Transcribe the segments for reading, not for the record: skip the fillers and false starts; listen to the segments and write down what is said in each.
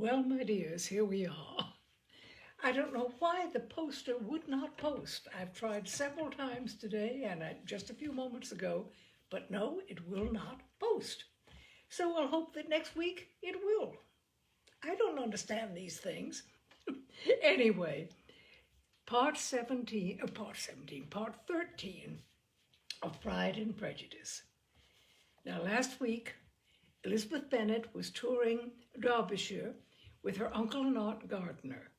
Well, my dears, here we are. I don't know why the poster would not post. I've tried several times today and just a few moments ago, but no, it will not post. So I'll hope that next week it will. I don't understand these things. Anyway, part 13 of Pride and Prejudice. Now, last week, Elizabeth Bennet was touring Derbyshire with her uncle and aunt Gardiner,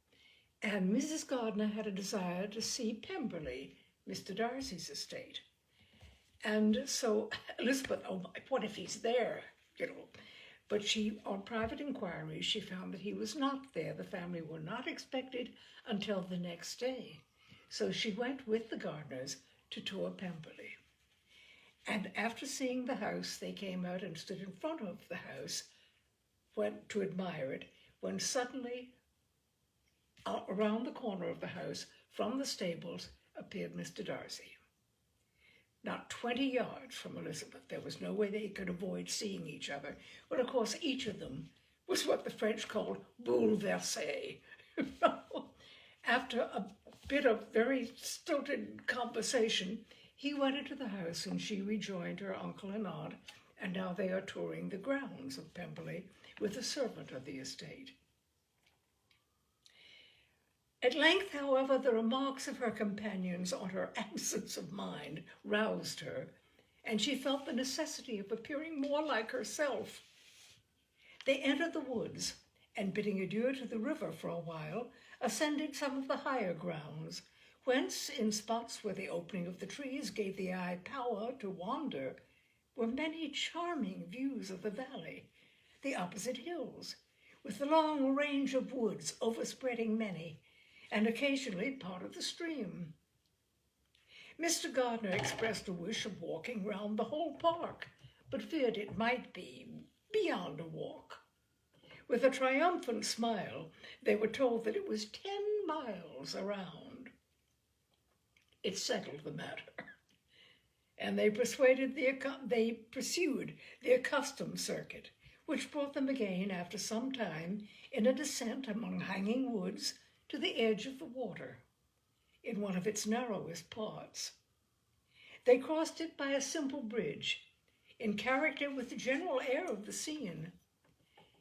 and Mrs. Gardiner had a desire to see Pemberley, Mr. Darcy's estate. And so Elizabeth, oh my, what if he's there, But on private inquiry, she found that he was not there. The family were not expected until the next day. So she went with the Gardiners to tour Pemberley. And after seeing the house, they came out and stood in front of the house to admire it, when suddenly, around the corner of the house, from the stables, appeared Mr. Darcy. Not 20 yards from Elizabeth. There was no way they could avoid seeing each other. But of course, each of them was what the French called bouleversé. After a bit of very stilted conversation, he went into the house and she rejoined her uncle and aunt, and now they are touring the grounds of Pemberley with a servant of the estate. At length, however, the remarks of her companions on her absence of mind roused her, and she felt the necessity of appearing more like herself. They entered the woods, and bidding adieu to the river for a while, ascended some of the higher grounds, whence, in spots where the opening of the trees gave the eye power to wander, were many charming views of the valley, the opposite hills, with the long range of woods overspreading many, and occasionally part of the stream. Mr. Gardiner expressed a wish of walking round the whole park, but feared it might be beyond a walk. With a triumphant smile, they were told that it was 10 miles around. It settled the matter, and they pursued the accustomed circuit, which brought them again, after some time, in a descent among hanging woods to the edge of the water, in one of its narrowest parts. They crossed it by a simple bridge, in character with the general air of the scene.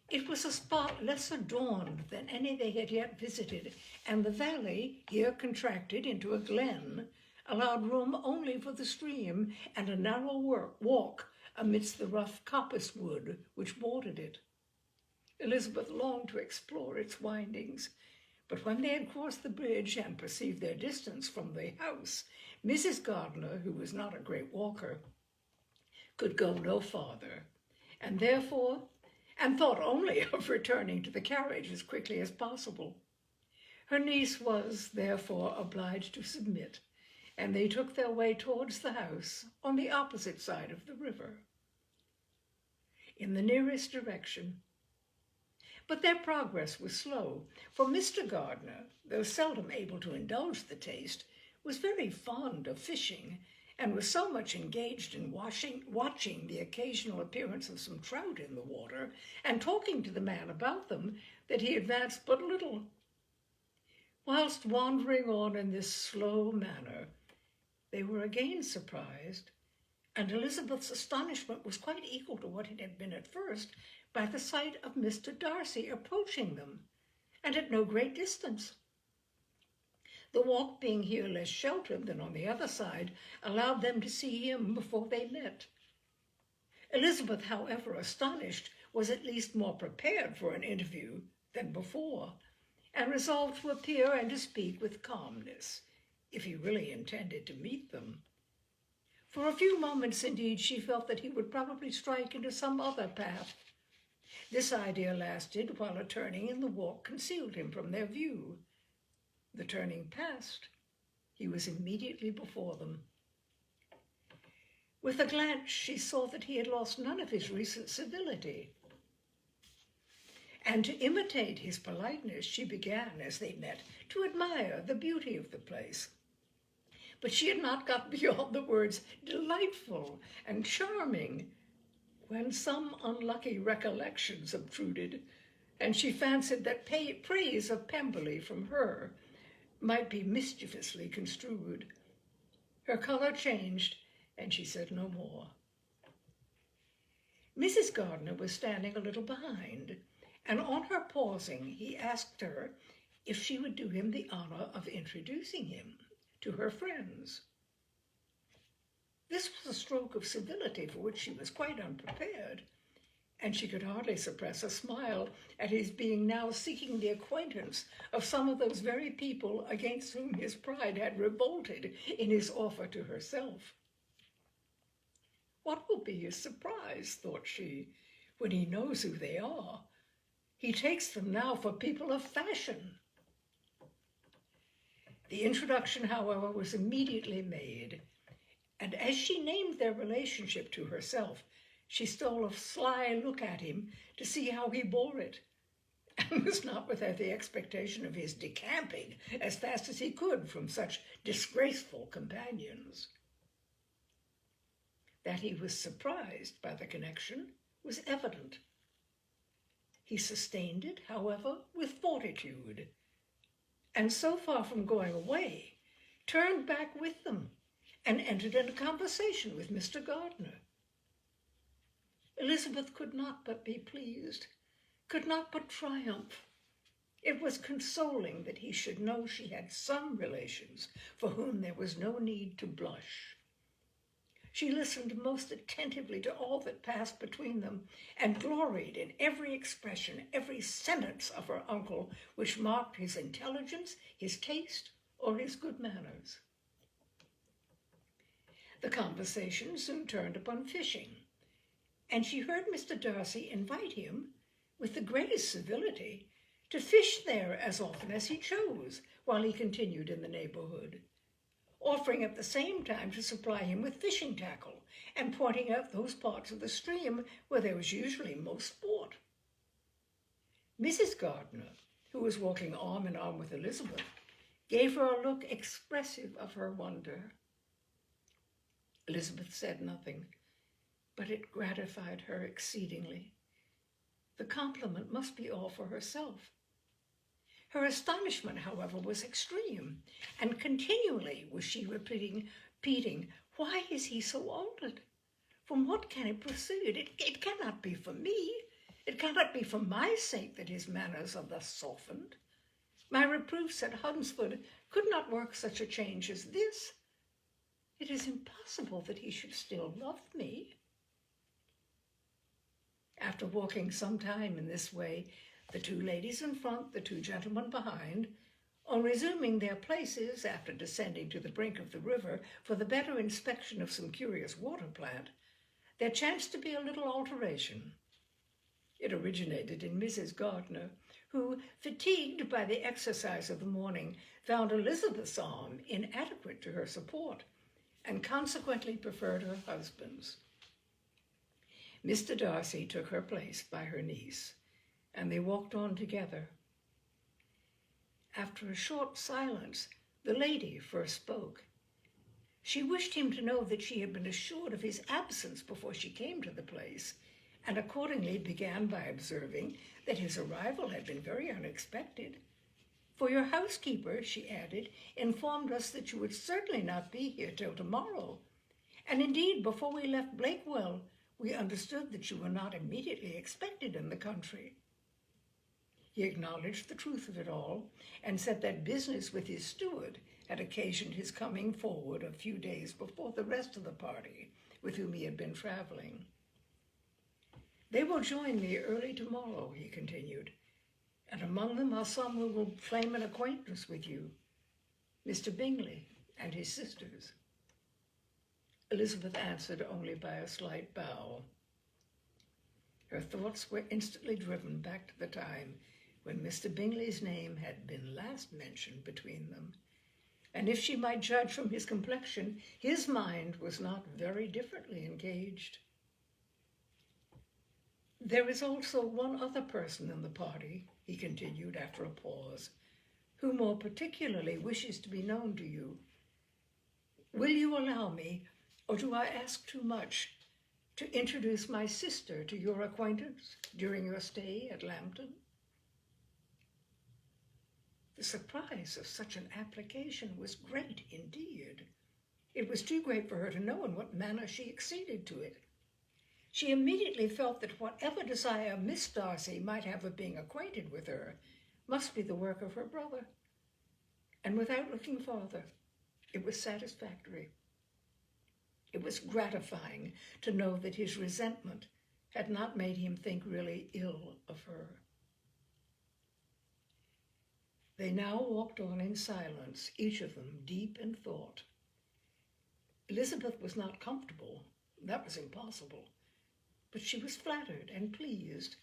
It was a spot less adorned than any they had yet visited, and the valley, here contracted into a glen, allowed room only for the stream and a narrow walk amidst the rough coppice wood which bordered it. Elizabeth longed to explore its windings, but when they had crossed the bridge and perceived their distance from the house, Mrs. Gardiner, who was not a great walker, could go no farther, and thought only of returning to the carriage as quickly as possible. Her niece was, therefore, obliged to submit, and they took their way towards the house on the opposite side of the river, in the nearest direction. But their progress was slow, for Mr. Gardiner, though seldom able to indulge the taste, was very fond of fishing, and was so much engaged in watching the occasional appearance of some trout in the water, and talking to the man about them, that he advanced but little. Whilst wandering on in this slow manner, they were again surprised, and Elizabeth's astonishment was quite equal to what it had been at first, by the sight of Mr. Darcy approaching them, and at no great distance. The walk being here less sheltered than on the other side, allowed them to see him before they met. Elizabeth, however, astonished, was at least more prepared for an interview than before, and resolved to appear and to speak with calmness, if he really intended to meet them. For a few moments, indeed, she felt that he would probably strike into some other path. This idea lasted while a turning in the walk concealed him from their view. The turning past, he was immediately before them. With a glance, she saw that he had lost none of his recent civility. And to imitate his politeness, she began, as they met, to admire the beauty of the place. But she had not got beyond the words delightful and charming when some unlucky recollections obtruded, and she fancied that praise of Pemberley from her might be mischievously construed. Her color changed, and she said no more. Mrs. Gardiner was standing a little behind, and on her pausing, he asked her if she would do him the honor of introducing him to her friends. This was a stroke of civility for which she was quite unprepared, and she could hardly suppress a smile at his being now seeking the acquaintance of some of those very people against whom his pride had revolted in his offer to herself. What will be his surprise, thought she, when he knows who they are? He takes them now for people of fashion. The introduction, however, was immediately made, and as she named their relationship to herself, she stole a sly look at him to see how he bore it, and was not without the expectation of his decamping as fast as he could from such disgraceful companions. That he was surprised by the connection was evident. He sustained it, however, with fortitude, and so far from going away, turned back with them and entered into conversation with Mr. Gardiner. Elizabeth could not but be pleased, could not but triumph. It was consoling that he should know she had some relations for whom there was no need to blush. She listened most attentively to all that passed between them, and gloried in every expression, every sentence of her uncle, which marked his intelligence, his taste, or his good manners. The conversation soon turned upon fishing, and she heard Mr. Darcy invite him, with the greatest civility, to fish there as often as he chose, while he continued in the neighborhood, offering at the same time to supply him with fishing tackle, and pointing out those parts of the stream where there was usually most sport. Mrs. Gardiner, who was walking arm in arm with Elizabeth, gave her a look expressive of her wonder. Elizabeth said nothing, but it gratified her exceedingly. The compliment must be all for herself. Her astonishment, however, was extreme, and continually was she repeating, "Why is he so altered? From what can it proceed? It cannot be for me. It cannot be for my sake that his manners are thus softened. My reproofs at Hunsford could not work such a change as this. It is impossible that he should still love me." After walking some time in this way, the two ladies in front, the two gentlemen behind, on resuming their places after descending to the brink of the river for the better inspection of some curious water plant, there chanced to be a little alteration. It originated in Mrs. Gardiner, who, fatigued by the exercise of the morning, found Elizabeth's arm inadequate to her support, and consequently preferred her husband's. Mr. Darcy took her place by her niece, and they walked on together. After a short silence, the lady first spoke. She wished him to know that she had been assured of his absence before she came to the place, and accordingly began by observing that his arrival had been very unexpected. "For your housekeeper," she added, "informed us that you would certainly not be here till tomorrow, and indeed, before we left Blakewell, we understood that you were not immediately expected in the country." He acknowledged the truth of it all, and said that business with his steward had occasioned his coming forward a few days before the rest of the party with whom he had been traveling. "They will join me early tomorrow," he continued, "and among them are some who will claim an acquaintance with you, Mr. Bingley and his sisters." Elizabeth answered only by a slight bow. Her thoughts were instantly driven back to the time when Mr. Bingley's name had been last mentioned between them, and if she might judge from his complexion, his mind was not very differently engaged. "There is also one other person in the party," he continued after a pause, "who more particularly wishes to be known to you. Will you allow me, or do I ask too much, to introduce my sister to your acquaintance during your stay at Lambton?" The surprise of such an application was great indeed. It was too great for her to know in what manner she acceded to it. She immediately felt that whatever desire Miss Darcy might have of being acquainted with her must be the work of her brother. And without looking farther, it was satisfactory. It was gratifying to know that his resentment had not made him think really ill of her. They now walked on in silence, each of them deep in thought. Elizabeth was not comfortable. That was impossible. But she was flattered and pleased.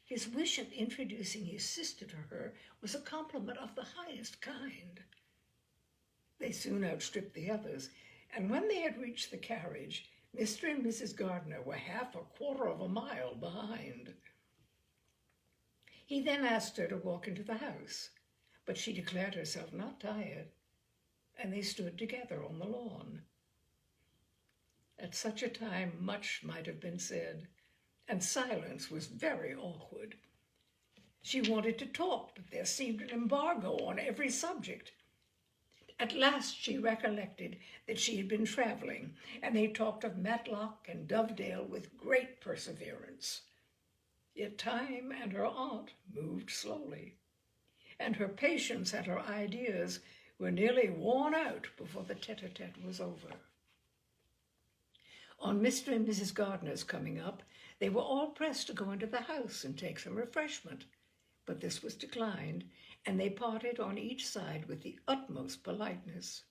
His wish of introducing his sister to her was a compliment of the highest kind. They soon outstripped the others, and when they had reached the carriage, Mr. and Mrs. Gardiner were half a quarter of a mile behind. He then asked her to walk into the house, but she declared herself not tired, and they stood together on the lawn. At such a time, much might have been said, and silence was very awkward. She wanted to talk, but there seemed an embargo on every subject. At last she recollected that she had been traveling, and they talked of Matlock and Dovedale with great perseverance. Yet time and her aunt moved slowly, and her patience and her ideas were nearly worn out before the tete-a-tete was over. On Mr. and Mrs. Gardiner's coming up, they were all pressed to go into the house and take some refreshment, but this was declined, and they parted on each side with the utmost politeness.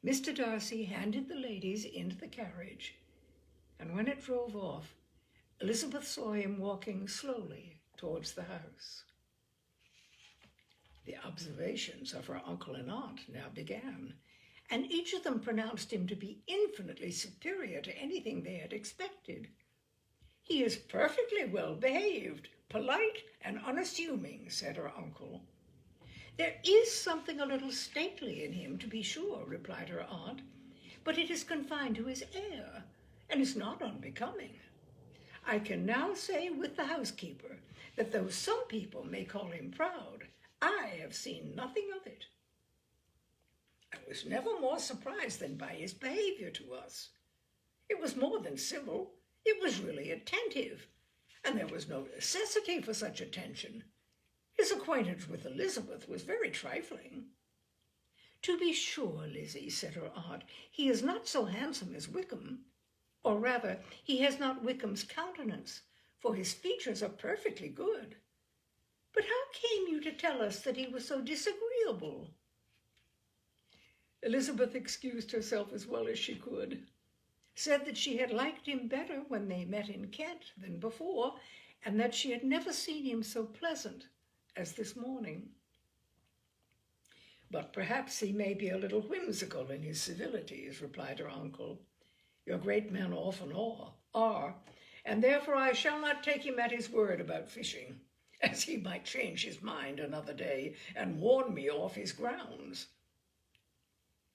Mr. Darcy handed the ladies into the carriage, and when it drove off, Elizabeth saw him walking slowly towards the house. The observations of her uncle and aunt now began, and each of them pronounced him to be infinitely superior to anything they had expected. "He is perfectly well behaved, polite and unassuming," said her uncle. "There is something a little stately in him, to be sure," replied her aunt, "but it is confined to his air, and is not unbecoming. I can now say with the housekeeper that though some people may call him proud, I have seen nothing of it. I was never more surprised than by his behavior to us. It was more than civil, it was really attentive, and there was no necessity for such attention. His acquaintance with Elizabeth was very trifling." "To be sure, Lizzie," said her aunt, "he is not so handsome as Wickham, or rather, he has not Wickham's countenance, for his features are perfectly good. But how came you to tell us that he was so disagreeable?" Elizabeth excused herself as well as she could, said that she had liked him better when they met in Kent than before, and that she had never seen him so pleasant as this morning. "But perhaps he may be a little whimsical in his civilities," replied her uncle. "Your great men often are, and therefore I shall not take him at his word about fishing, as he might change his mind another day and warn me off his grounds."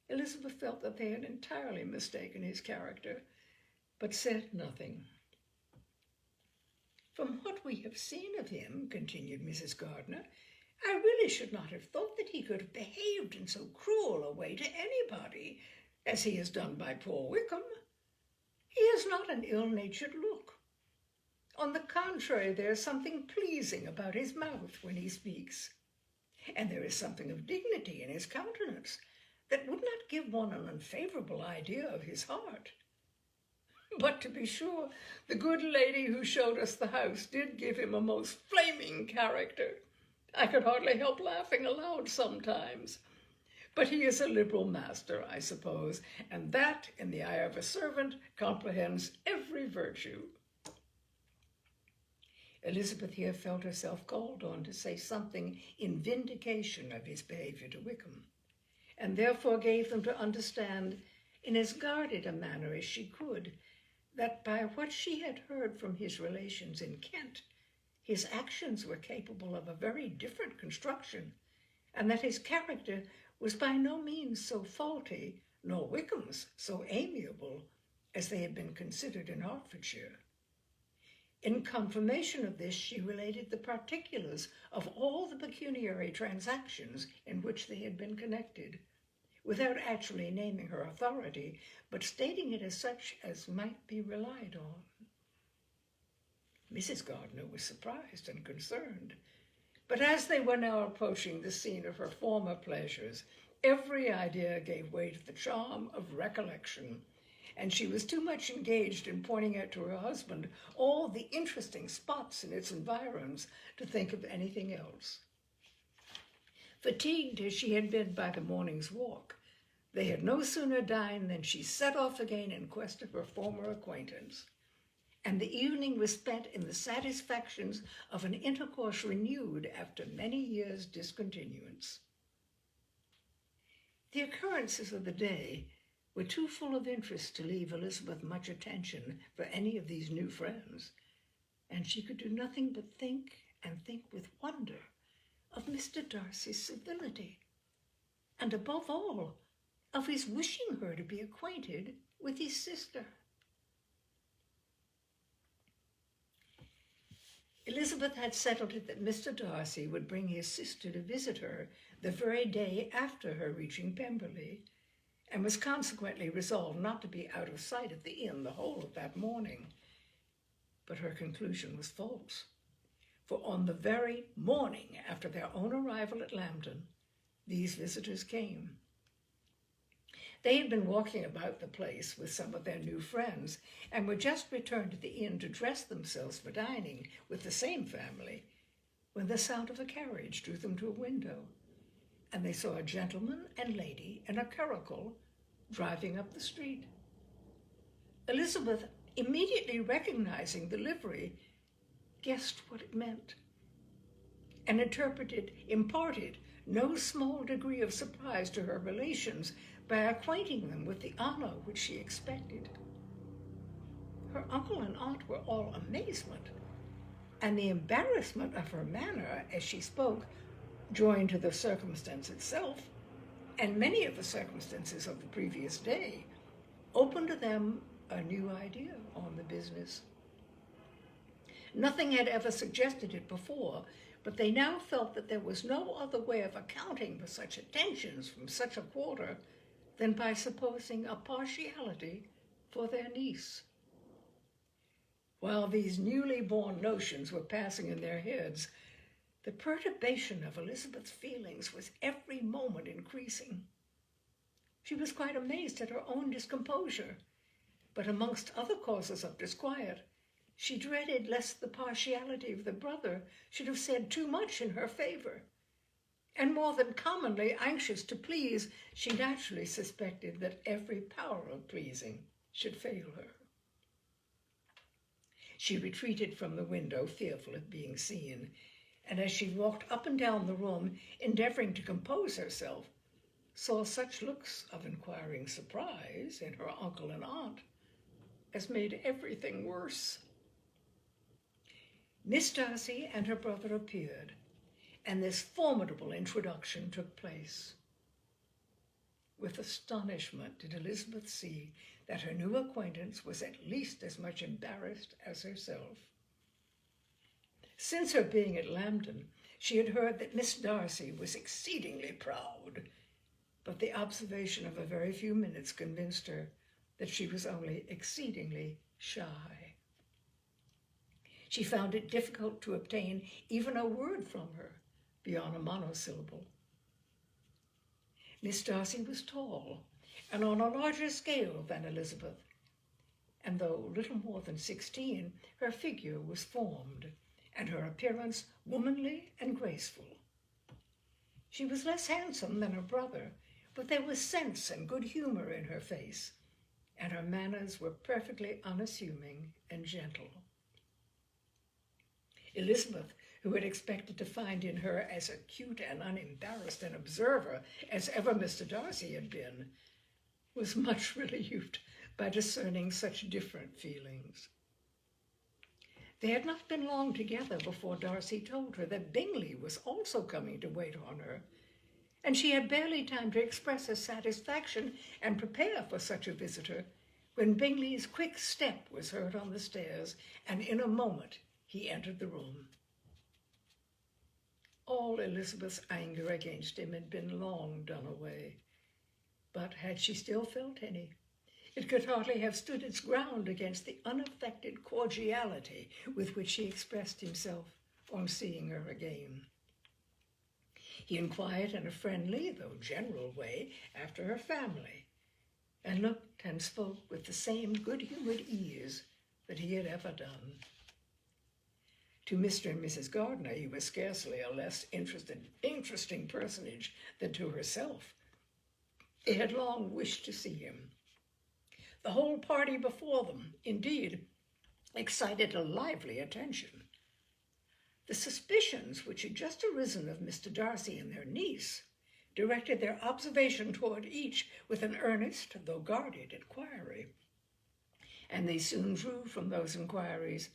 Elizabeth felt that they had entirely mistaken his character, but said nothing. "From what we have seen of him," continued Mrs. Gardiner, "I really should not have thought that he could have behaved in so cruel a way to anybody as he has done by poor Wickham. He has not an ill-natured look. On the contrary, there is something pleasing about his mouth when he speaks, and there is something of dignity in his countenance that would not give one an unfavorable idea of his heart. But to be sure, the good lady who showed us the house did give him a most flaming character. I could hardly help laughing aloud sometimes. But he is a liberal master, I suppose, and that, in the eye of a servant, comprehends every virtue." Elizabeth here felt herself called on to say something in vindication of his behavior to Wickham, and therefore gave them to understand, in as guarded a manner as she could, that by what she had heard from his relations in Kent, his actions were capable of a very different construction, and that his character was by no means so faulty, nor Wickham's so amiable, as they had been considered in Hertfordshire. In confirmation of this, she related the particulars of all the pecuniary transactions in which they had been connected, without actually naming her authority, but stating it as such as might be relied on. Mrs. Gardiner was surprised and concerned, but as they were now approaching the scene of her former pleasures, every idea gave way to the charm of recollection, and she was too much engaged in pointing out to her husband all the interesting spots in its environs to think of anything else. Fatigued as she had been by the morning's walk, they had no sooner dined than she set off again in quest of her former acquaintance, and the evening was spent in the satisfactions of an intercourse renewed after many years' discontinuance. The occurrences of the day were too full of interest to leave Elizabeth much attention for any of these new friends, and she could do nothing but think and think with wonder of Mr. Darcy's civility, and above all, of his wishing her to be acquainted with his sister. Elizabeth had settled it that Mr. Darcy would bring his sister to visit her the very day after her reaching Pemberley, and was consequently resolved not to be out of sight at the inn the whole of that morning. But her conclusion was false, for on the very morning after their own arrival at Lambton, these visitors came. They had been walking about the place with some of their new friends, and were just returned to the inn to dress themselves for dining with the same family, when the sound of a carriage drew them to a window, and they saw a gentleman and lady in a curricle driving up the street. Elizabeth, immediately recognizing the livery, guessed what it meant, and imparted no small degree of surprise to her relations by acquainting them with the honor which she expected. Her uncle and aunt were all amazement, and the embarrassment of her manner as she spoke, joined to the circumstance itself, and many of the circumstances of the previous day, opened to them a new idea on the business. Nothing had ever suggested it before, but they now felt that there was no other way of accounting for such attentions from such a quarter than by supposing a partiality for their niece. While these newly born notions were passing in their heads, the perturbation of Elizabeth's feelings was every moment increasing. She was quite amazed at her own discomposure, but amongst other causes of disquiet, she dreaded lest the partiality of the brother should have said too much in her favor, and more than commonly anxious to please, she naturally suspected that every power of pleasing should fail her. She retreated from the window, fearful of being seen, and as she walked up and down the room, endeavoring to compose herself, saw such looks of inquiring surprise in her uncle and aunt as made everything worse. Miss Darcy and her brother appeared, and this formidable introduction took place. With astonishment did Elizabeth see that her new acquaintance was at least as much embarrassed as herself. Since her being at Lambton, she had heard that Miss Darcy was exceedingly proud, but the observation of a very few minutes convinced her that she was only exceedingly shy. She found it difficult to obtain even a word from her beyond a monosyllable. Miss Darcy was tall and on a larger scale than Elizabeth, and though little more than 16, her figure was formed and her appearance womanly and graceful. She was less handsome than her brother, but there was sense and good humor in her face, and her manners were perfectly unassuming and gentle. Elizabeth, who had expected to find in her as acute and unembarrassed an observer as ever Mr. Darcy had been, was much relieved by discerning such different feelings. They had not been long together before Darcy told her that Bingley was also coming to wait on her, and she had barely time to express her satisfaction and prepare for such a visitor when Bingley's quick step was heard on the stairs, and in a moment he entered the room. All Elizabeth's anger against him had been long done away, but had she still felt any, it could hardly have stood its ground against the unaffected cordiality with which he expressed himself on seeing her again. He inquired in a friendly, though general way, after her family, and looked and spoke with the same good-humored ease that he had ever done. To Mr. and Mrs. Gardiner he was scarcely a less interesting personage than to herself. They had long wished to see him. The whole party before them, indeed, excited a lively attention. The suspicions which had just arisen of Mr. Darcy and their niece directed their observation toward each with an earnest, though guarded, inquiry, and they soon drew from those inquiries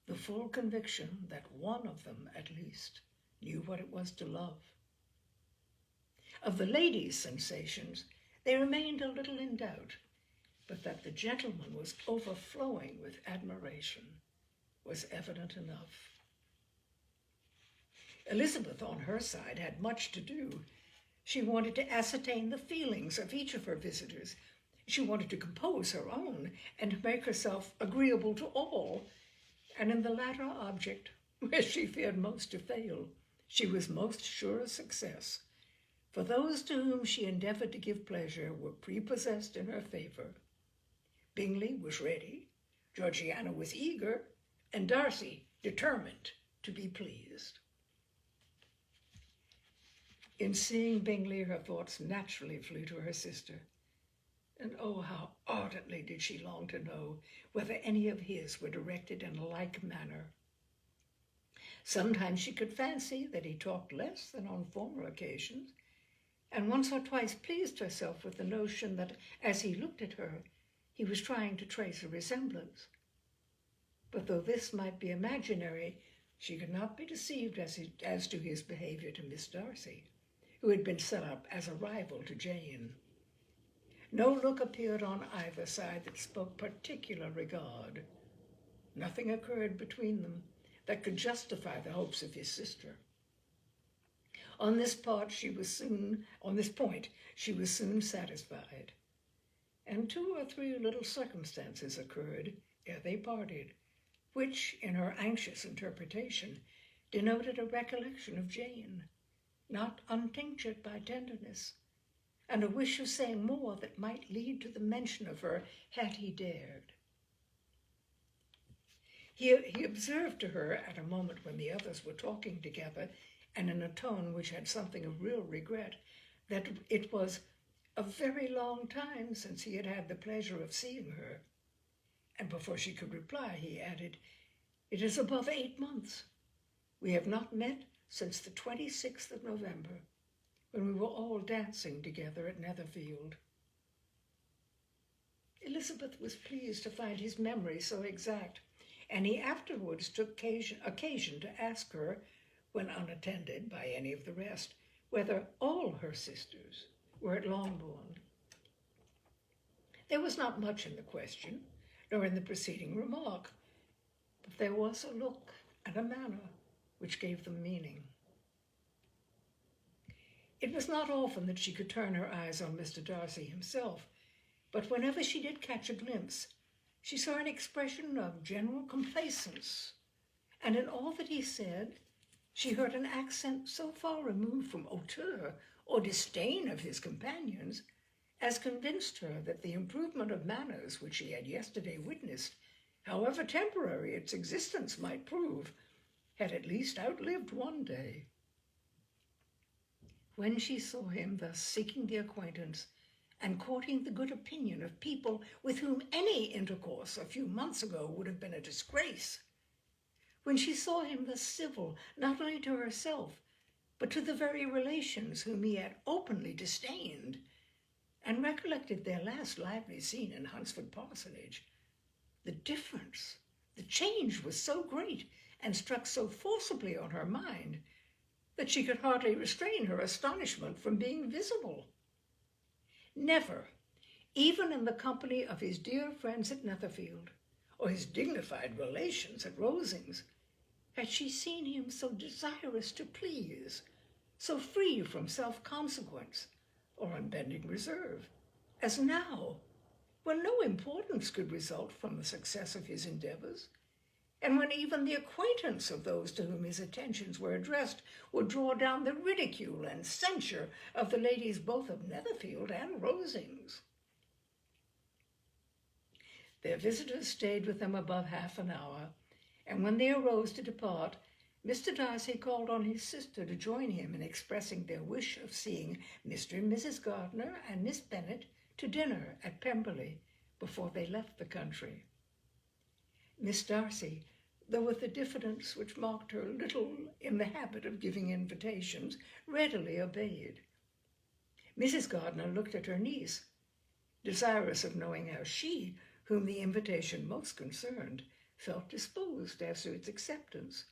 the full conviction that one of them, at least, knew what it was to love. Of the ladies' sensations, they remained a little in doubt, but that the gentleman was overflowing with admiration was evident enough. Elizabeth, on her side, had much to do. She wanted to ascertain the feelings of each of her visitors. She wanted to compose her own and make herself agreeable to all, and in the latter object, where she feared most to fail, she was most sure of success, for those to whom she endeavored to give pleasure were prepossessed in her favor. Bingley was ready, Georgiana was eager, and Darcy determined to be pleased. In seeing Bingley, her thoughts naturally flew to her sister, and oh, how ardently did she long to know whether any of his were directed in a like manner. Sometimes she could fancy that he talked less than on former occasions, and once or twice pleased herself with the notion that, as he looked at her, he was trying to trace a resemblance. But though this might be imaginary, she could not be deceived as to his behavior to Miss Darcy, who had been set up as a rival to Jane. No look appeared on either side that spoke particular regard. Nothing occurred between them that could justify the hopes of his sister. On this point, she was soon satisfied, and 2 or 3 little circumstances occurred ere they parted, which, in her anxious interpretation, denoted a recollection of Jane, not untinctured by tenderness, and a wish of saying more that might lead to the mention of her had he dared. He observed to her at a moment when the others were talking together, and in a tone which had something of real regret, that it was a very long time since he had had the pleasure of seeing her. And before she could reply, he added, "It is above 8 months. We have not met since the 26th of November, when we were all dancing together at Netherfield." Elizabeth was pleased to find his memory so exact, and he afterwards took occasion to ask her, when unattended by any of the rest, whether all her sisters were at Longbourn. There was not much in the question, nor in the preceding remark, but there was a look and a manner which gave them meaning. It was not often that she could turn her eyes on Mr. Darcy himself, but whenever she did catch a glimpse, she saw an expression of general complacence, and in all that he said, she heard an accent so far removed from hauteur or disdain of his companions as convinced her that the improvement of manners which she had yesterday witnessed, however temporary its existence might prove, had at least outlived one day. When she saw him thus seeking the acquaintance and courting the good opinion of people with whom any intercourse a few months ago would have been a disgrace, when she saw him thus civil not only to herself, but to the very relations whom he had openly disdained, and recollected their last lively scene in Hunsford Parsonage, the difference, the change was so great and struck so forcibly on her mind that she could hardly restrain her astonishment from being visible. Never, even in the company of his dear friends at Netherfield, or his dignified relations at Rosings, had she seen him so desirous to please, so free from self-consequence or unbending reserve, as now, when no importance could result from the success of his endeavors, and when even the acquaintance of those to whom his attentions were addressed would draw down the ridicule and censure of the ladies both of Netherfield and Rosings. Their visitors stayed with them above half an hour, and when they arose to depart, Mr. Darcy called on his sister to join him in expressing their wish of seeing Mr. and Mrs. Gardiner and Miss Bennet to dinner at Pemberley before they left the country. Miss Darcy, though with a diffidence which marked her little in the habit of giving invitations, readily obeyed. Mrs. Gardiner looked at her niece, desirous of knowing how she, whom the invitation most concerned, felt disposed as to its acceptance.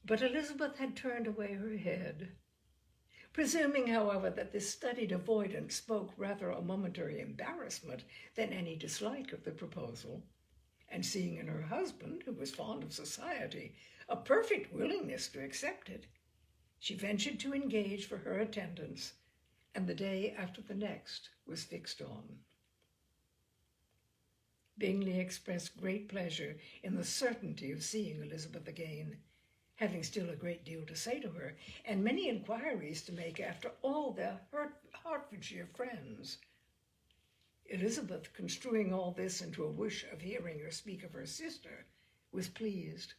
But Elizabeth had turned away her head. Presuming, however, that this studied avoidance spoke rather a momentary embarrassment than any dislike of the proposal, and seeing in her husband, who was fond of society, a perfect willingness to accept it, she ventured to engage for her attendance, and the day after the next was fixed on. Bingley expressed great pleasure in the certainty of seeing Elizabeth again, having still a great deal to say to her, and many inquiries to make after all their Hertfordshire friends. Elizabeth, construing all this into a wish of hearing her speak of her sister, was pleased,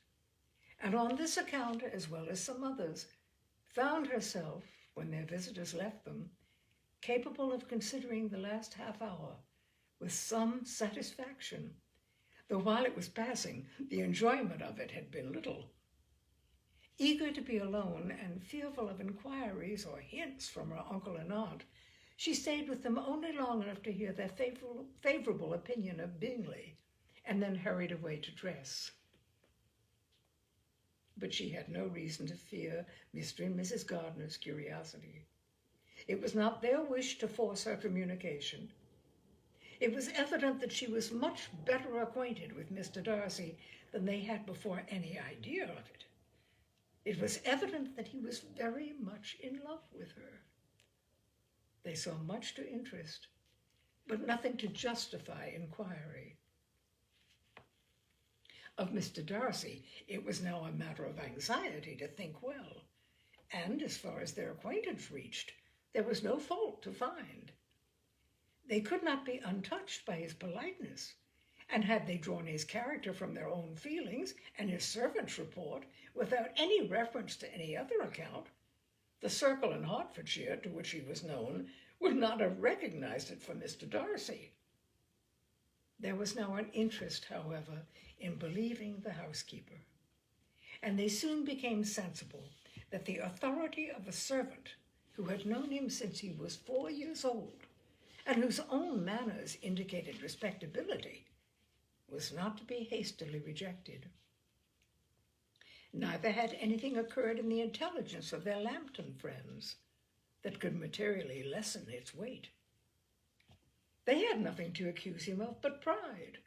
and on this account, as well as some others, found herself, when their visitors left them, capable of considering the last half hour with some satisfaction, though while it was passing, the enjoyment of it had been little. Eager to be alone and fearful of inquiries or hints from her uncle and aunt, she stayed with them only long enough to hear their favorable opinion of Bingley, and then hurried away to dress. But she had no reason to fear Mr. and Mrs. Gardiner's curiosity. It was not their wish to force her communication. It was evident that she was much better acquainted with Mr. Darcy than they had before any idea of it. It was evident that he was very much in love with her. They saw much to interest, but nothing to justify inquiry. Of Mr. Darcy, it was now a matter of anxiety to think well, and as far as their acquaintance reached, there was no fault to find. They could not be untouched by his politeness, and had they drawn his character from their own feelings and his servant's report, without any reference to any other account, the circle in Hertfordshire to which he was known would not have recognized it for Mr. Darcy. There was now an interest, however, in believing the housekeeper, and they soon became sensible that the authority of a servant who had known him since he was 4 years old, and whose own manners indicated respectability, was not to be hastily rejected. Neither had anything occurred in the intelligence of their Lambton friends that could materially lessen its weight. They had nothing to accuse him of but pride.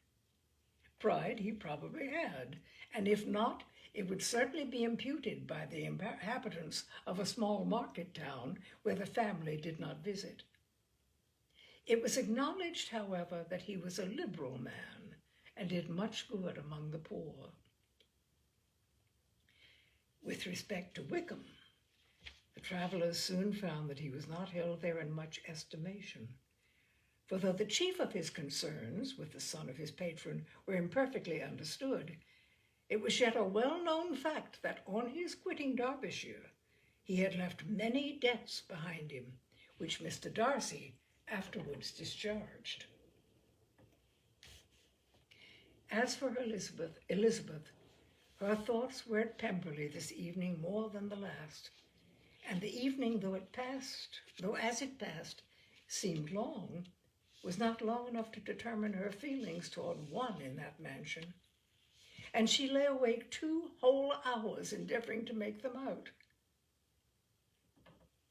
Pride he probably had, and if not, it would certainly be imputed by the inhabitants of a small market town where the family did not visit. It was acknowledged, however, that he was a liberal man and did much good among the poor. With respect to Wickham, the travellers soon found that he was not held there in much estimation, for though the chief of his concerns with the son of his patron were imperfectly understood, it was yet a well-known fact that on his quitting Derbyshire he had left many debts behind him, which Mr. Darcy afterwards discharged. As for Elizabeth, her thoughts were at Pemberley this evening more than the last, and the evening, though as it passed, seemed long, was not long enough to determine her feelings toward one in that mansion, and she lay awake 2 whole hours endeavoring to make them out.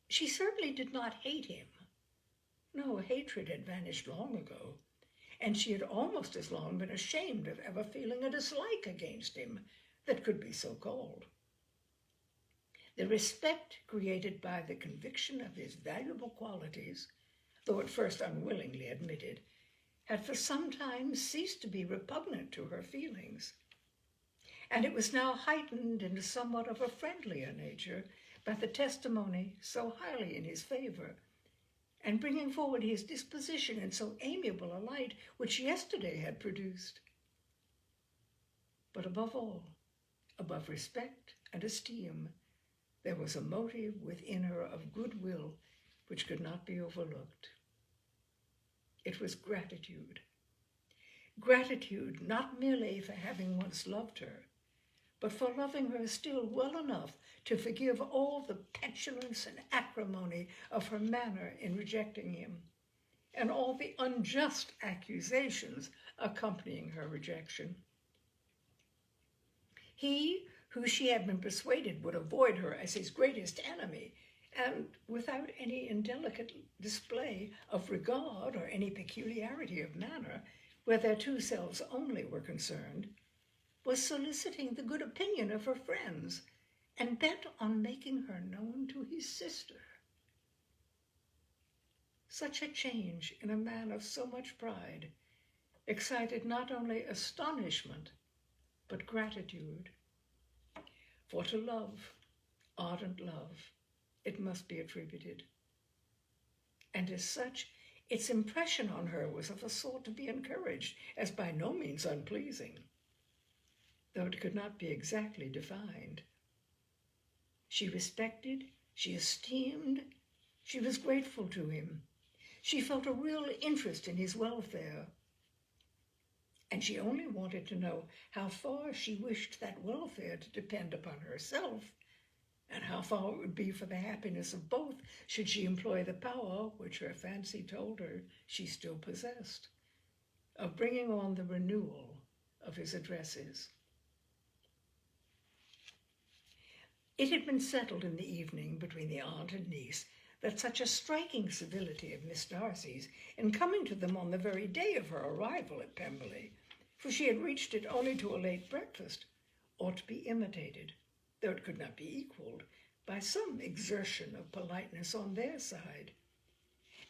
She certainly did not hate him, No, hatred had vanished long ago, and she had almost as long been ashamed of ever feeling a dislike against him that could be so called. The respect created by the conviction of his valuable qualities, though at first unwillingly admitted, had for some time ceased to be repugnant to her feelings, and it was now heightened into somewhat of a friendlier nature by the testimony so highly in his favor, and bringing forward his disposition in so amiable a light which yesterday had produced. But above all, above respect and esteem, there was a motive within her of goodwill which could not be overlooked. It was gratitude. Gratitude not merely for having once loved her, but for loving her still well enough to forgive all the petulance and acrimony of her manner in rejecting him, and all the unjust accusations accompanying her rejection. He, who she had been persuaded would avoid her as his greatest enemy, and without any indelicate display of regard or any peculiarity of manner, where their two selves only were concerned, was soliciting the good opinion of her friends, and bent on making her known to his sister. Such a change in a man of so much pride excited not only astonishment, but gratitude. For to love, ardent love, it must be attributed. And as such, its impression on her was of a sort to be encouraged, as by no means unpleasing, though it could not be exactly defined. She respected, she esteemed, she was grateful to him. She felt a real interest in his welfare, and she only wanted to know how far she wished that welfare to depend upon herself, and how far it would be for the happiness of both should she employ the power which her fancy told her she still possessed, of bringing on the renewal of his addresses. It had been settled in the evening between the aunt and niece that such a striking civility of Miss Darcy's in coming to them on the very day of her arrival at Pemberley, for she had reached it only to a late breakfast, ought to be imitated, though it could not be equaled, by some exertion of politeness on their side,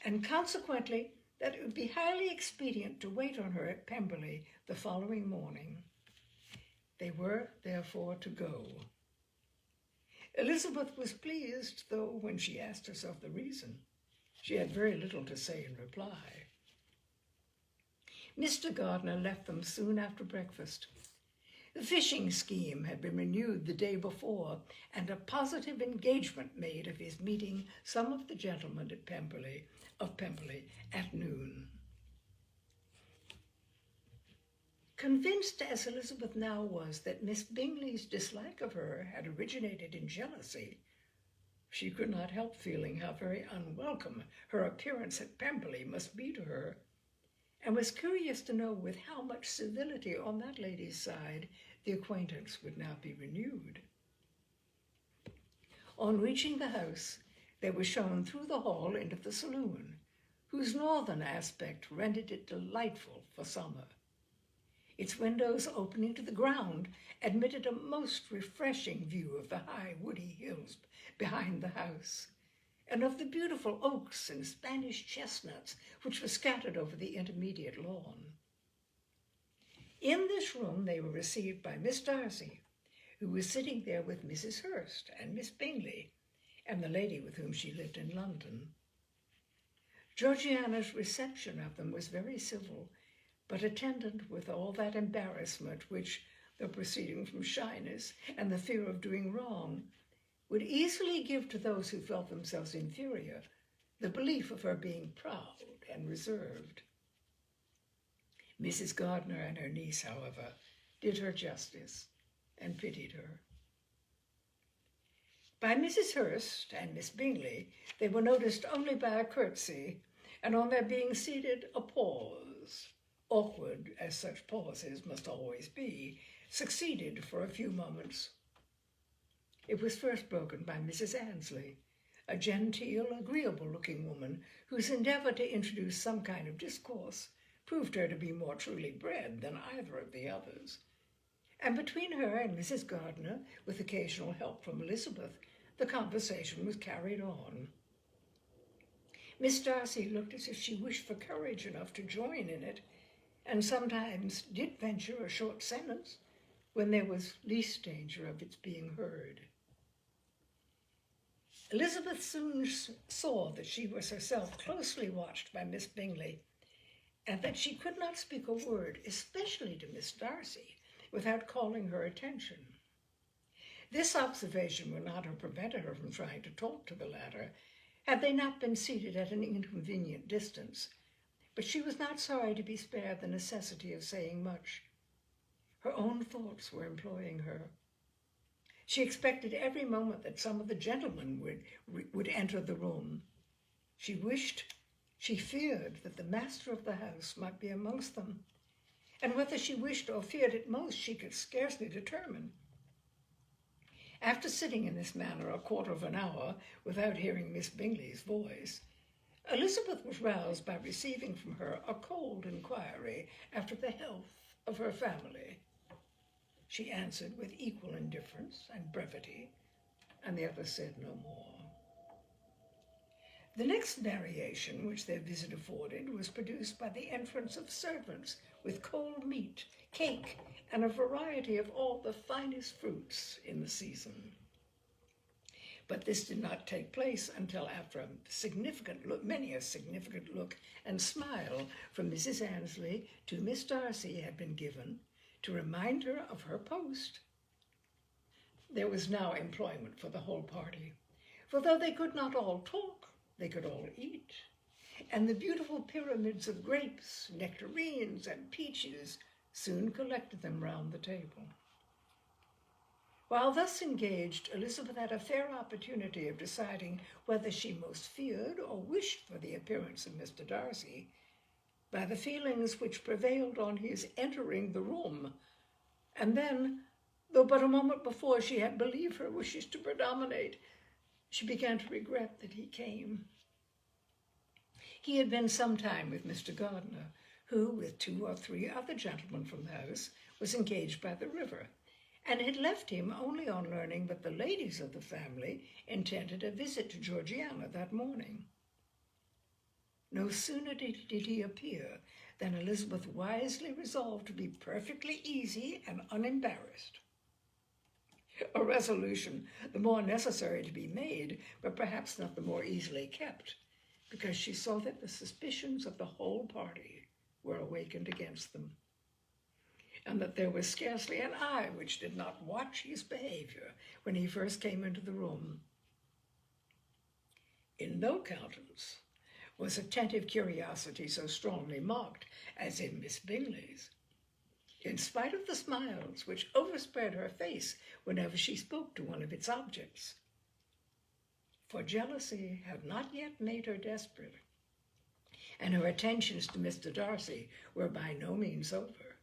and consequently that it would be highly expedient to wait on her at Pemberley the following morning. They were, therefore, to go. Elizabeth was pleased, though when she asked herself the reason, she had very little to say in reply. Mr. Gardiner left them soon after breakfast. The fishing scheme had been renewed the day before, and a positive engagement made of his meeting some of the gentlemen at Pemberley at noon. Convinced as Elizabeth now was that Miss Bingley's dislike of her had originated in jealousy, she could not help feeling how very unwelcome her appearance at Pemberley must be to her, and was curious to know with how much civility on that lady's side the acquaintance would now be renewed. On reaching the house, they were shown through the hall into the saloon, whose northern aspect rendered it delightful for summer. Its windows opening to the ground admitted a most refreshing view of the high woody hills behind the house, and of the beautiful oaks and Spanish chestnuts which were scattered over the intermediate lawn. In this room they were received by Miss Darcy, who was sitting there with Mrs. Hurst and Miss Bingley, and the lady with whom she lived in London. Georgiana's reception of them was very civil, but attendant with all that embarrassment which, though proceeding from shyness and the fear of doing wrong, would easily give to those who felt themselves inferior the belief of her being proud and reserved. Mrs. Gardiner and her niece, however, did her justice and pitied her. By Mrs. Hurst and Miss Bingley, they were noticed only by a curtsy, and on their being seated, a pause, awkward as such pauses must always be, succeeded for a few moments. It was first broken by Mrs. Annesley, a genteel, agreeable-looking woman whose endeavor to introduce some kind of discourse proved her to be more truly bred than either of the others. And between her and Mrs. Gardiner, with occasional help from Elizabeth, the conversation was carried on. Miss Darcy looked as if she wished for courage enough to join in it, and sometimes did venture a short sentence when there was least danger of its being heard. Elizabeth soon saw that she was herself closely watched by Miss Bingley, and that she could not speak a word, especially to Miss Darcy, without calling her attention. This observation would not have prevented her from trying to talk to the latter, had they not been seated at an inconvenient distance, but she was not sorry to be spared the necessity of saying much. Her own thoughts were employing her. She expected every moment that some of the gentlemen would enter the room. She feared that the master of the house might be amongst them, and whether she wished or feared it most she could scarcely determine. After sitting in this manner a quarter of an hour without hearing Miss Bingley's voice, Elizabeth was roused by receiving from her a cold inquiry after the health of her family. She answered with equal indifference and brevity, and the other said no more. The next variation which their visit afforded was produced by the entrance of servants with cold meat, cake, and a variety of all the finest fruits in the season. But this did not take place until after many a significant look and smile from Mrs. Annesley to Miss Darcy had been given to remind her of her post. There was now employment for the whole party, for though they could not all talk, they could all eat, and the beautiful pyramids of grapes, nectarines, and peaches soon collected them round the table. While thus engaged, Elizabeth had a fair opportunity of deciding whether she most feared or wished for the appearance of Mr. Darcy by the feelings which prevailed on his entering the room, and then, though but a moment before she had believed her wishes to predominate, she began to regret that he came. He had been some time with Mr. Gardiner, who, with 2 or 3 other gentlemen from the house, was engaged by the river, and had left him only on learning that the ladies of the family intended a visit to Georgiana that morning. No sooner did he appear than Elizabeth wisely resolved to be perfectly easy and unembarrassed. A resolution the more necessary to be made, but perhaps not the more easily kept, because she saw that the suspicions of the whole party were awakened against them, and that there was scarcely an eye which did not watch his behavior when he first came into the room. In no countenance was attentive curiosity so strongly marked as in Miss Bingley's, in spite of the smiles which overspread her face whenever she spoke to one of its objects. For jealousy had not yet made her desperate, and her attentions to Mr. Darcy were by no means over.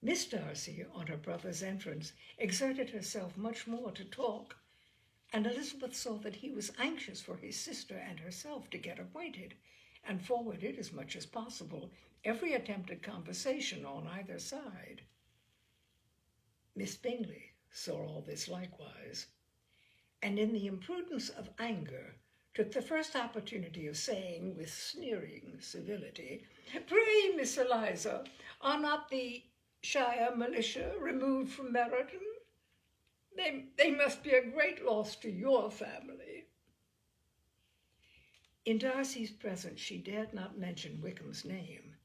Miss Darcy, on her brother's entrance, exerted herself much more to talk, and Elizabeth saw that he was anxious for his sister and herself to get acquainted, and forwarded as much as possible every attempt at conversation on either side. Miss Bingley saw all this likewise, and in the imprudence of anger took the first opportunity of saying with sneering civility, "Pray, Miss Eliza, are not the Shire militia removed from Meryton? They must be a great loss to your family." In Darcy's presence she dared not mention Wickham's name,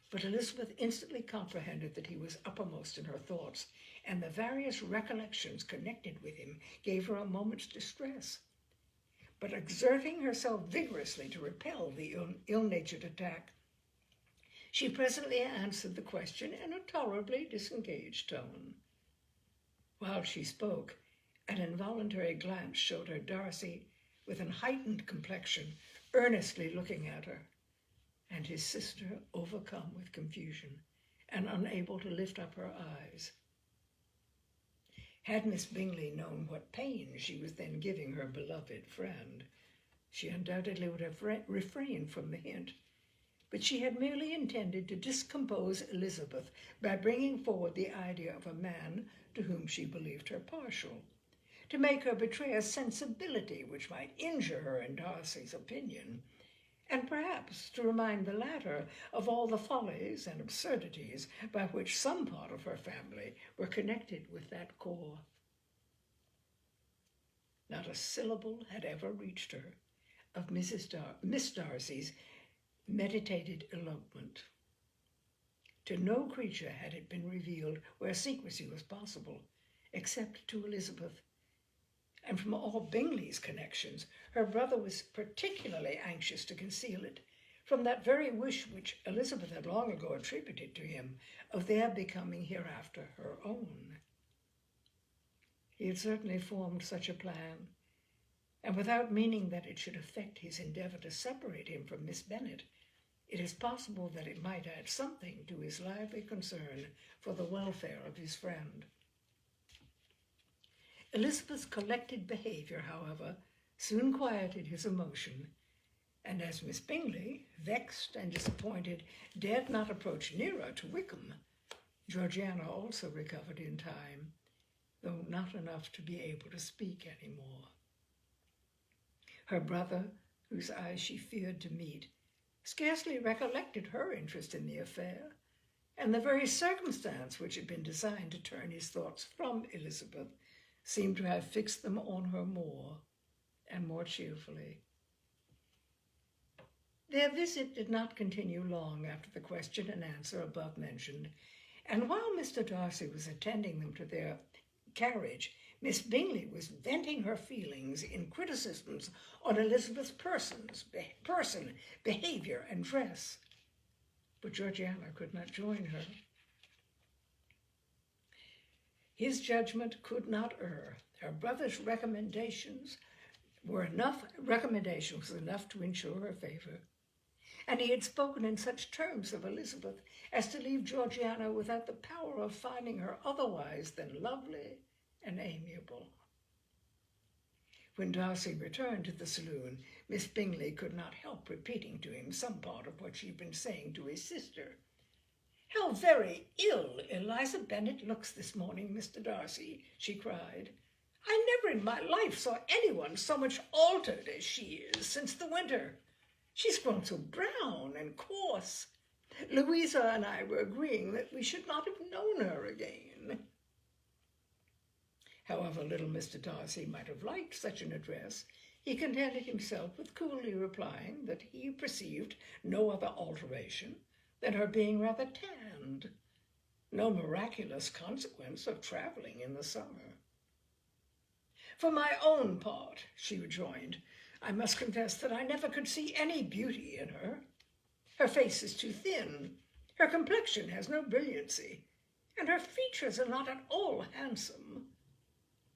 but Elizabeth instantly comprehended that he was uppermost in her thoughts, and the various recollections connected with him gave her a moment's distress. But exerting herself vigorously to repel the ill-natured attack, she presently answered the question in a tolerably disengaged tone. While she spoke, an involuntary glance showed her Darcy, with an heightened complexion, earnestly looking at her, and his sister overcome with confusion and unable to lift up her eyes. Had Miss Bingley known what pain she was then giving her beloved friend, she undoubtedly would have refrained from the hint, but she had merely intended to discompose Elizabeth by bringing forward the idea of a man to whom she believed her partial, to make her betray a sensibility which might injure her in Darcy's opinion, and perhaps to remind the latter of all the follies and absurdities by which some part of her family were connected with that corps. Not a syllable had ever reached her of Miss Darcy's meditated elopement. To no creature had it been revealed where secrecy was possible, except to Elizabeth. And from all Bingley's connections, her brother was particularly anxious to conceal it, from that very wish which Elizabeth had long ago attributed to him of their becoming hereafter her own. He had certainly formed such a plan, and without meaning that it should affect his endeavour to separate him from Miss Bennet, it is possible that it might add something to his lively concern for the welfare of his friend. Elizabeth's collected behaviour, however, soon quieted his emotion, and as Miss Bingley, vexed and disappointed, dared not approach nearer to Wickham, Georgiana also recovered in time, though not enough to be able to speak any more. Her brother, whose eyes she feared to meet, scarcely recollected her interest in the affair, and the very circumstance which had been designed to turn his thoughts from Elizabeth seemed to have fixed them on her more and more cheerfully. Their visit did not continue long after the question and answer above mentioned, and while Mr. Darcy was attending them to their carriage, Miss Bingley was venting her feelings in criticisms on Elizabeth's person, behaviour, and dress. But Georgiana could not join her. His judgment could not err. Her brother's recommendations was enough to ensure her favour, and he had spoken in such terms of Elizabeth as to leave Georgiana without the power of finding her otherwise than lovely and amiable. When Darcy returned to the saloon, Miss Bingley could not help repeating to him some part of what she had been saying to his sister. "How very ill Eliza Bennet looks this morning, Mr. Darcy," she cried. "I never in my life saw anyone so much altered as she is since the winter. She's grown so brown and coarse. Louisa and I were agreeing that we should not have known her again." However little Mr. Darcy might have liked such an address, he contented himself with coolly replying that he perceived no other alteration than her being rather tanned, no miraculous consequence of travelling in the summer. "For my own part," she rejoined, "I must confess that I never could see any beauty in her. Her face is too thin, her complexion has no brilliancy, and her features are not at all handsome.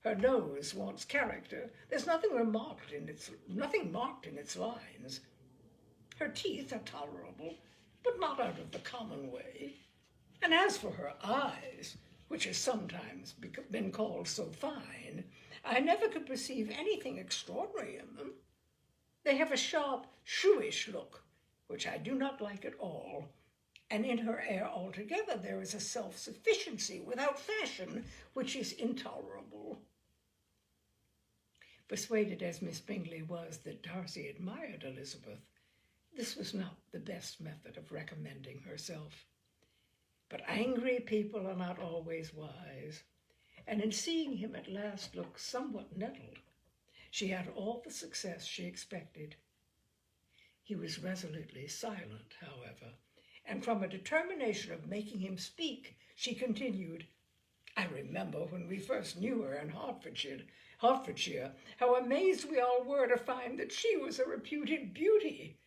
Her nose wants character. There's nothing marked in its lines. Her teeth are tolerable, but not out of the common way. And as for her eyes, which has sometimes been called so fine, I never could perceive anything extraordinary in them. They have a sharp, shrewish look, which I do not like at all, and in her air altogether there is a self-sufficiency without fashion which is intolerable." Persuaded as Miss Bingley was that Darcy admired Elizabeth, this was not the best method of recommending herself. But angry people are not always wise, and in seeing him at last look somewhat nettled, she had all the success she expected. He was resolutely silent, however, and from a determination of making him speak, she continued, "I remember when we first knew her in Hertfordshire, how amazed we all were to find that she was a reputed beauty.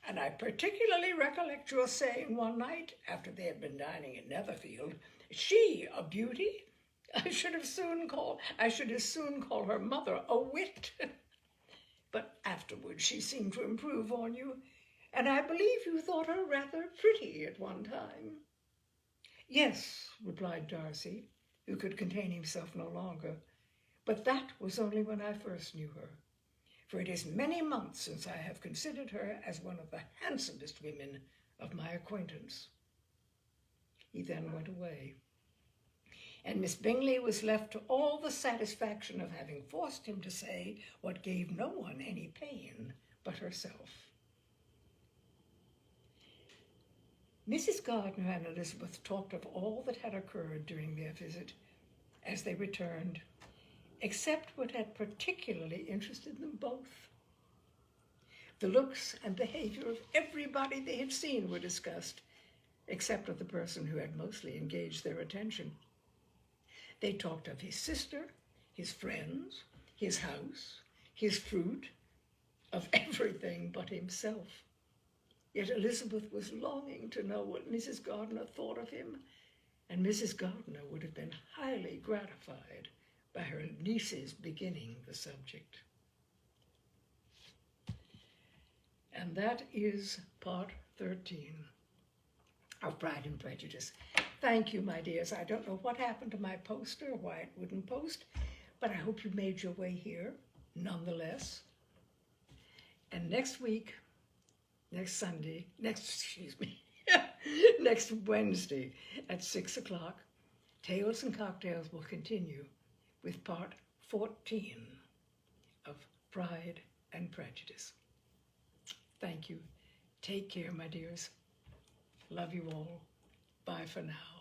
And I particularly recollect your saying one night, after they had been dining at Netherfield, 'She a beauty? I should as soon call her mother a wit.' But afterwards she seemed to improve on you, and I believe you thought her rather pretty at one time." "Yes," replied Darcy, who could contain himself no longer. But that was only when I first knew her, for it is many months since I have considered her as one of the handsomest women of my acquaintance. He then went away, and Miss Bingley was left to all the satisfaction of having forced him to say what gave no one any pain but herself. Mrs. Gardiner and Elizabeth talked of all that had occurred during their visit as they returned, except what had particularly interested them both. The looks and behavior of everybody they had seen were discussed, except of the person who had mostly engaged their attention. They talked of his sister, his friends, his house, his fruit, of everything but himself. Yet Elizabeth was longing to know what Mrs. Gardiner thought of him, and Mrs. Gardiner would have been highly gratified by her niece's beginning the subject. And that is part 13 of Pride and Prejudice. Thank you, my dears. I don't know what happened to my poster, why it wouldn't post, but I hope you made your way here nonetheless. And next week, next Wednesday at 6 o'clock, Tales and Cocktails will continue with part 14 of Pride and Prejudice. Thank you. Take care, my dears. Love you all. Bye for now.